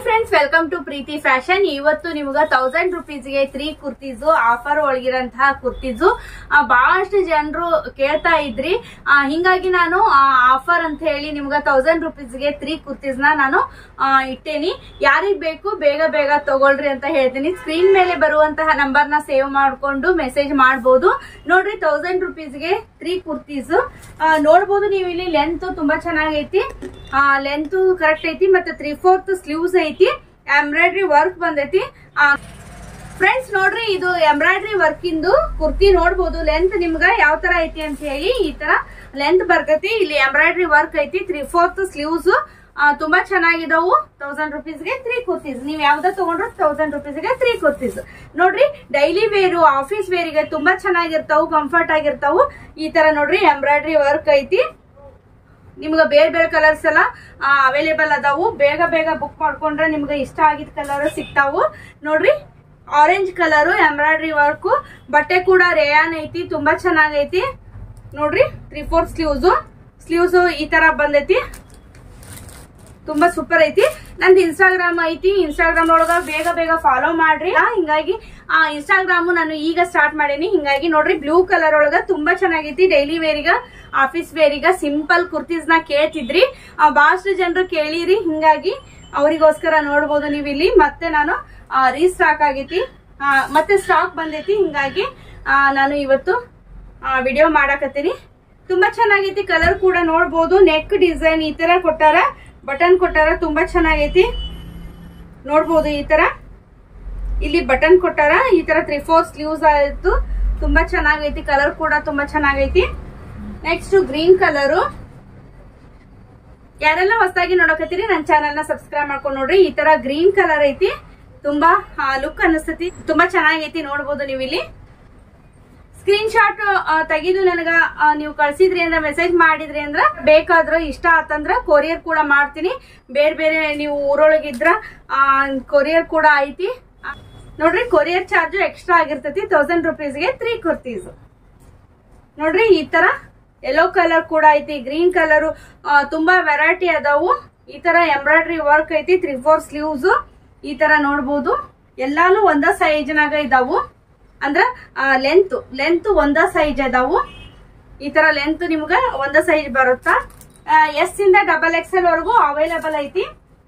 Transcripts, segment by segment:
Friends, welcome to Preeti fashion. ಇವತ್ತು ನಿಮ್ಗ 1000 ರೂಪೀಸ್ಗೆ 3 ಕುರ್ತೀಸು ಆಫರ್ ಒಳಗಿರಂತಹ ಕುರ್ತೀಸು ಬಹಳಷ್ಟು ಜನರು ಕೇಳ್ತಾ ಇದ್ರಿ. ಹಿಂಗಾಗಿ ನಾನು ಆಫರ್ ಅಂತ ಹೇಳಿ ನಿಮ್ಗ 1000 ರೂಪೀಸ್ಗೆ 3 ಕುರ್ತೀಸ್ನ ನಾನು ಇಟ್ಟೇನಿ. ಯಾರಿಗ್ ಬೇಕು ಬೇಗ ಬೇಗ ತಗೊಳ್ರಿ ಅಂತ ಹೇಳ್ತೀನಿ. ಸ್ಕ್ರೀನ್ ಮೇಲೆ ಬರುವಂತಹ ನಂಬರ್ ನ ಸೇವ್ ಮಾಡ್ಕೊಂಡು ಮೆಸೇಜ್ ಮಾಡಬಹುದು. ನೋಡ್ರಿ, 1000 ರೂಪೀಸ್ಗೆ 3 ಕುರ್ತೀಸ್ ನೋಡಬಹುದು. ನೀವು ಇಲ್ಲಿ ಲೆಂತ್ ತುಂಬಾ ಚೆನ್ನಾಗೈತಿ, ಲೆಂತ್ ಕರೆಕ್ಟ್ ಐತಿ, ಮತ್ತೆ 3/4 ಸ್ಲೀವ್ಸ್ ಐತಿ, ಎಂಬ್ರಾಯ್ಡ್ರಿ ವರ್ಕ್ ಬಂದೈತಿ. ಫ್ರೆಂಡ್ಸ್ ನೋಡ್ರಿ, ಇದು ಎಂಬ್ರಾಯ್ಡ್ರಿ ವರ್ಕ್ ಇಂದು ಕುರ್ತಿ ನೋಡಬಹುದು. ಲೆಂತ್ ನಿಮ್ಗ ಯಾವ ತರ ಐತಿ ಅಂತ ಹೇಳಿ ಈ ತರ ಲೆಂತ್ ಬರ್ತೈತಿ. ಇಲ್ಲಿ ಎಂಬ್ರಾಯ್ಡ್ರಿ ವರ್ಕ್ ಐತಿ, 3/4 ಸ್ಲೀವ್ಸ್ ತುಂಬಾ ಚೆನ್ನಾಗಿದಾವು. 1000 ರೂಪೀಸ್ಗೆ 3 ಕುರ್ತೀಸ್. ನೀವ್ ಯಾವ್ದ ತಗೊಂಡ್ರು 1000 ರೂಪೀಸ್ಗೆ 3 ಕುರ್ತೀಸ್. ನೋಡ್ರಿ, ಡೈಲಿ ವೇರು, ಆಫೀಸ್ ವೇರಿಗೆ ತುಂಬಾ ಚೆನ್ನಾಗಿರ್ತಾವು, ಕಂಫರ್ಟ್ ಆಗಿರ್ತಾವು. ಈ ತರ ನೋಡ್ರಿ ಎಂಬ್ರಾಯ್ಡ್ರಿ ವರ್ಕ್ ಐತಿ. ನಿಮ್ಗೆ ಬೇರೆ ಬೇರೆ ಕಲರ್ಸ್ ಎಲ್ಲ ಅವೈಲೇಬಲ್ ಅದಾವು. ಬೇಗ ಬೇಗ ಬುಕ್ ಮಾಡ್ಕೊಂಡ್ರೆ ನಿಮ್ಗೆ ಇಷ್ಟ ಆಗಿದ್ ಕಲರ್ ಸಿಗ್ತಾವು. ನೋಡ್ರಿ, ಆರೆಂಜ್ ಕಲರ್ ಎಂಬ್ರಾಯ್ಡ್ರಿ ವರ್ಕ್, ಬಟ್ಟೆ ಕೂಡ ರೇಯಾನ್ ಐತಿ, ತುಂಬಾ ಚೆನ್ನಾಗೈತಿ. ನೋಡ್ರಿ, 3/4 ಸ್ಲೀವ್ಸ್ ಈ ತರ ಬಂದೈತಿ, ತುಂಬಾ ಸೂಪರ್ ಐತಿ. ನಂದು ಇನ್ಸ್ಟಾಗ್ರಾಮ್ ಐತಿ, ಇನ್ಸ್ಟಾಗ್ರಾಮ್ ಒಳಗ ಬೇಗ ಬೇಗ ಫಾಲೋ ಮಾಡ್ರಿ. ಹಿಂಗಾಗಿ ಇನ್ಸ್ಟಾಗ್ರಾಮ್ ನಾನು ಈಗ ಸ್ಟಾರ್ಟ್ ಮಾಡೀನಿ. ಹಿಂಗಾಗಿ ನೋಡ್ರಿ, ಬ್ಲೂ ಕಲರ್ ಒಳಗ ತುಂಬಾ ಚೆನ್ನಾಗೈತಿ. ಡೈಲಿ ವೇರಿಗ, ಆಫೀಸ್ ವೇರಿಗ ಸಿಂಪಲ್ ಕುರ್ತೀಸ್ ನ ಕೇಳ್ತಿದ್ರಿ, ಬಹಳಷ್ಟು ಜನರು ಕೇಳಿರಿ. ಹಿಂಗಾಗಿ ಅವರಿಗೋಸ್ಕರ ನೋಡ್ಬೋದು ನೀವು ಇಲ್ಲಿ. ಮತ್ತೆ ನಾನು ರೀಸ್ಟಾಕ್ ಆಗೈತಿ, ಮತ್ತೆ ಸ್ಟಾಕ್ ಬಂದೈತಿ. ಹಿಂಗಾಗಿ ನಾನು ಇವತ್ತು ವಿಡಿಯೋ ಮಾಡಾಕತ್ತೀನಿ. ತುಂಬಾ ಚೆನ್ನಾಗೈತಿ. ಕಲರ್ ಕೂಡ ನೋಡ್ಬೋದು. ನೆಕ್ ಡಿಸೈನ್ ಈ ತರ ಕೊಟ್ಟಾರ, ಬಟನ್ ಕೊಟ್ಟಾರ, ತುಂಬಾ ಚೆನ್ನಾಗೈತಿ. ನೋಡ್ಬೋದು, ಈ ತರ ಇಲ್ಲಿ ಬಟನ್ ಕೊಟ್ಟಾರ. ಈ ತರ 3/4 ಸ್ಲೀವ್ಸ್ ಆಯ್ತು, ತುಂಬಾ ಚೆನ್ನಾಗೈತಿ. ಕಲರ್ ಕೂಡ ತುಂಬಾ ಚೆನ್ನಾಗೈತಿ. Next green colour. ಯಾರೆಲ್ಲ ಹೊಸದಾಗಿ ನೋಡಕತ್ತೀರಿ ನನ್ನ ಚಾನೆಲ್ ನ ಸಬ್ಸ್ಕ್ರೈಬ್ ಮಾಡ್ಕೊಂಡು ನೋಡ್ರಿ. ಈ ತರ ಗ್ರೀನ್ ಕಲರ್ ಐತಿ, ತುಂಬಾ ಲುಕ್ ಅನಿಸ್ತತಿ, ತುಂಬಾ ಚೆನ್ನಾಗೈತಿ. ನೋಡ್ಬೋದು ನೀವು ಇಲ್ಲಿ. ಸ್ಕ್ರೀನ್ ಶಾಟ್ ತೆಗೆದು ನನಗ ನೀವು ಕಳ್ಸಿದ್ರಿ ಅಂದ್ರ, ಮೆಸೇಜ್ ಮಾಡಿದ್ರಿ ಅಂದ್ರ, ಬೇಕಾದ್ರ ಇಷ್ಟ ಆತಂದ್ರ ಕೊರಿಯರ್ ಕೂಡ ಮಾಡ್ತೀನಿ. ಬೇರೆ ಬೇರೆ ನೀವು ಊರೊಳಗಿದ್ರ ಕೊರಿಯರ್ ಕೂಡ ಐತಿ. ನೋಡ್ರಿ, ಕೊರಿಯರ್ ಚಾರ್ಜ್ ಎಕ್ಸ್ಟ್ರಾ ಆಗಿರ್ತೈತಿ. 1000 ರೂಪೀಸ್ಗೆ 3 ಕುರ್ತೀಸ್. ನೋಡ್ರಿ, ಈ ತರ ಯೆಲ್ಲೋ ಕಲರ್ ಕೂಡ ಐತಿ, ಗ್ರೀನ್ ಕಲರ್, ತುಂಬಾ ವೆರೈಟಿ ಅದಾವು. ಈ ತರ ಎಂಬ್ರಾಯ್ಡ್ರಿ ವರ್ಕ್ ಐತಿ, 3/4 ಸ್ಲೀವ್ಸ್ ಈ ತರ ನೋಡ್ಬೋದು. ಎಲ್ಲಾನು ಒಂದ ಸೈಜ್ ನಾಗ ಇದಾವು. ಅಂದ್ರ ಲೆಂತ್ ಒಂದ ಸೈಜ್ ಅದಾವು. ಈ ತರ ಲೆಂತ್ ನಿಮ್ಗ ಒಂದ ಸೈಜ್ ಬರುತ್ತಾ. ಎಸ್ ಇಂದ XXL ವರೆಗೂ ಅವೈಲೇಬಲ್ ಐತಿ.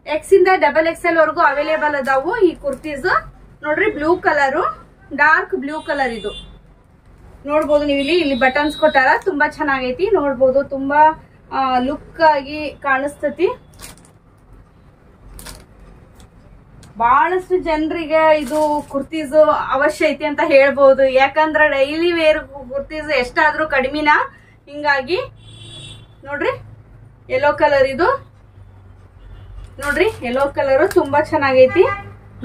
ಎಕ್ಸ್ ಇಂದ XXL ವರೆಗೂ ಅವೈಲೇಬಲ್ ಅದಾವು ಈ ಕುರ್ತೀಸ್. ನೋಡ್ರಿ, blue colour, dark blue colour ಇದು ನೋಡ್ಬೋದು ನೀವು ಇಲ್ಲಿ. ಇಲ್ಲಿ ಬಟನ್ಸ್ ಕೊಟ್ಟಾರ, ತುಂಬಾ ಚೆನ್ನಾಗೈತಿ. ನೋಡ್ಬೋದು, ತುಂಬಾ ಲುಕ್ ಆಗಿ ಕಾಣಿಸ್ತತಿ. ಬಹಳಷ್ಟು ಜನರಿಗೆ ಇದು ಕುರ್ತೀಸ್ ಅವಶ್ಯ ಐತಿ ಅಂತ ಹೇಳ್ಬೋದು. ಯಾಕಂದ್ರೆ ಡೈಲಿ ವೇರ್ ಕುರ್ತೀಸ್ ಎಷ್ಟಾದ್ರೂ ಕಡಿಮಿನ. ಹಿಂಗಾಗಿ ನೋಡ್ರಿ, ಯೆಲ್ಲೋ ಕಲರ್ ಇದು. ನೋಡ್ರಿ, ಯೆಲ್ಲೋ ಕಲರ್ ತುಂಬಾ ಚೆನ್ನಾಗೈತಿ.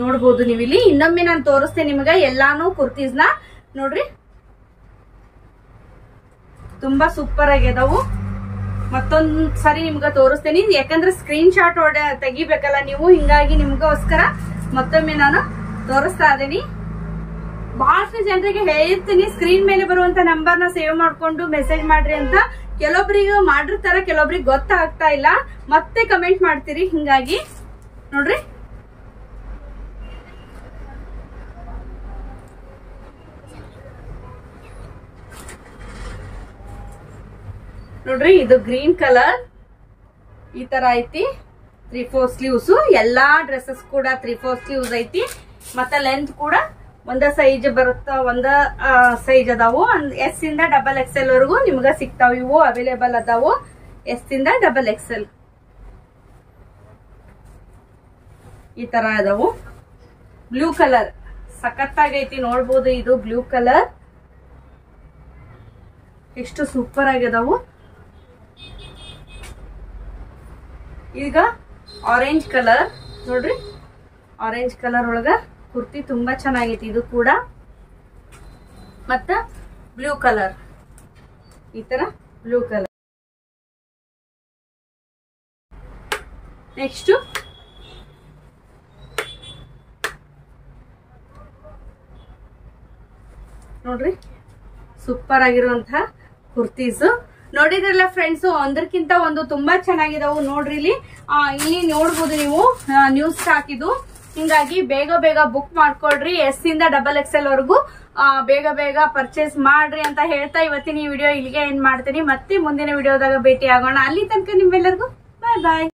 ನೋಡ್ಬೋದು ನೀವು ಇಲ್ಲಿ. ಇನ್ನೊಮ್ಮೆ ನಾನು ತೋರಿಸ್ತೇನೆ ನಿಮ್ಗೆ ಎಲ್ಲಾನು ಕುರ್ತೀಸ್ ನ. ನೋಡ್ರಿ, ತುಂಬಾ ಸೂಪರ್ ಆಗ್ಯದಾವು. ಮತ್ತೊಂದ್ ಸರಿ ನಿಮ್ಗ ತೋರಿಸ್ತೇನೆ, ಯಾಕಂದ್ರೆ ಸ್ಕ್ರೀನ್ ಶಾಟ್ ತೆಗಿಬೇಕಲ್ಲ ನೀವು. ಹಿಂಗಾಗಿ ನಿಮ್ಗೋಸ್ಕರ ಮತ್ತೊಮ್ಮೆ ನಾನು ತೋರಿಸ್ತಾ ಇದ್ದೀನಿ. ಬಹಳಷ್ಟು ಜನರಿಗೆ ಹೇಳಿರ್ತೀನಿ, ಸ್ಕ್ರೀನ್ ಮೇಲೆ ಬರುವಂತ ನಂಬರ್ ನ ಸೇವ್ ಮಾಡ್ಕೊಂಡು ಮೆಸೇಜ್ ಮಾಡ್ರಿ ಅಂತ. ಕೆಲವೊಬ್ರಿಗೆ ಮಾಡಿರ್ತಾರ, ಕೆಲವೊಬ್ರಿಗೆ ಗೊತ್ತಾಗ್ತಾ ಇಲ್ಲ, ಮತ್ತೆ ಕಮೆಂಟ್ ಮಾಡ್ತೀರಿ. ಹಿಂಗಾಗಿ ನೋಡ್ರಿ, ನೋಡ್ರಿ, ಇದು ಗ್ರೀನ್ ಕಲರ್ ಈ ತರ ಐತಿ. 3/4 ಸ್ಲೀವ್ಸ್. ಎಲ್ಲಾ ಡ್ರೆಸ್ಸಸ್ ಕೂಡ 3/4 ಸ್ಲೀವ್ಸ್ ಐತಿ. ಮತ್ತೆ ಲೆಂತ್ ಕೂಡ ಒಂದ ಸೈಜ್ ಬರುತ್ತ, ಒಂದ ಸೈಜ್ ಅದಾವು. ಎಸ್ ಇಂದ XXL ವರೆಗೂ ನಿಮ್ಗ ಸಿಗ್ತಾವ. ಇವು ಅವೈಲೇಬಲ್ ಅದಾವು, ಎಸ್ ಇಂದ XXL ಈ ತರ ಅದಾವು. ಬ್ಲೂ ಕಲರ್ ಸಖತ್ತಾಗೈತಿ. ನೋಡ್ಬೋದು, ಇದು ಬ್ಲೂ ಕಲರ್ ಎಷ್ಟು ಸೂಪರ್ ಆಗ್ಯದಾವು. ಈಗ ಆರೆಂಜ್ ಕಲರ್. ನೋಡ್ರಿ, ಆರೆಂಜ್ ಕಲರ್ ಒಳಗ ಕುರ್ತಿ ತುಂಬಾ ಚೆನ್ನಾಗೈತಿ ಇದು ಕೂಡ. ಮತ್ತ ಬ್ಲೂ ಕಲರ್, ಈ ತರ ಬ್ಲೂ ಕಲರ್. ನೆಕ್ಸ್ಟ್ ನೋಡ್ರಿ, ಸೂಪರ್ ಆಗಿರುವಂತಹ ಕುರ್ತೀಸ್. ನೋಡಿದ್ರಲ್ಲ ಫ್ರೆಂಡ್ಸ್, ಒಂದಕ್ಕಿಂತ ಒಂದು ತುಂಬಾ ಚೆನ್ನಾಗಿದಾವು. ನೋಡ್ರಿ ಇಲ್ಲಿ ನೋಡ್ಬೋದು ನೀವು ನ್ಯೂಸ್ ಹಾಕಿದ್ದು. ಹಿಂಗಾಗಿ ಬೇಗ ಬೇಗ ಬುಕ್ ಮಾಡ್ಕೊಳ್ರಿ. S ಇಂದ XXL ವರೆಗೂ ಬೇಗ ಬೇಗ ಪರ್ಚೇಸ್ ಮಾಡ್ರಿ ಅಂತ ಹೇಳ್ತಾ ಇವತ್ತಿನ ಈ ವಿಡಿಯೋ ಇಲ್ಲಿಗೆ ಎಂಡ್ ಮಾಡ್ತೀನಿ. ಮತ್ತೆ ಮುಂದಿನ ವಿಡಿಯೋದಾಗ ಭೇಟಿ ಆಗೋಣ. ಅಲ್ಲಿ ತನಕ ನಿಮ್ಮೆಲ್ಲರಿಗೂ ಬಾಯ್ ಬಾಯ್.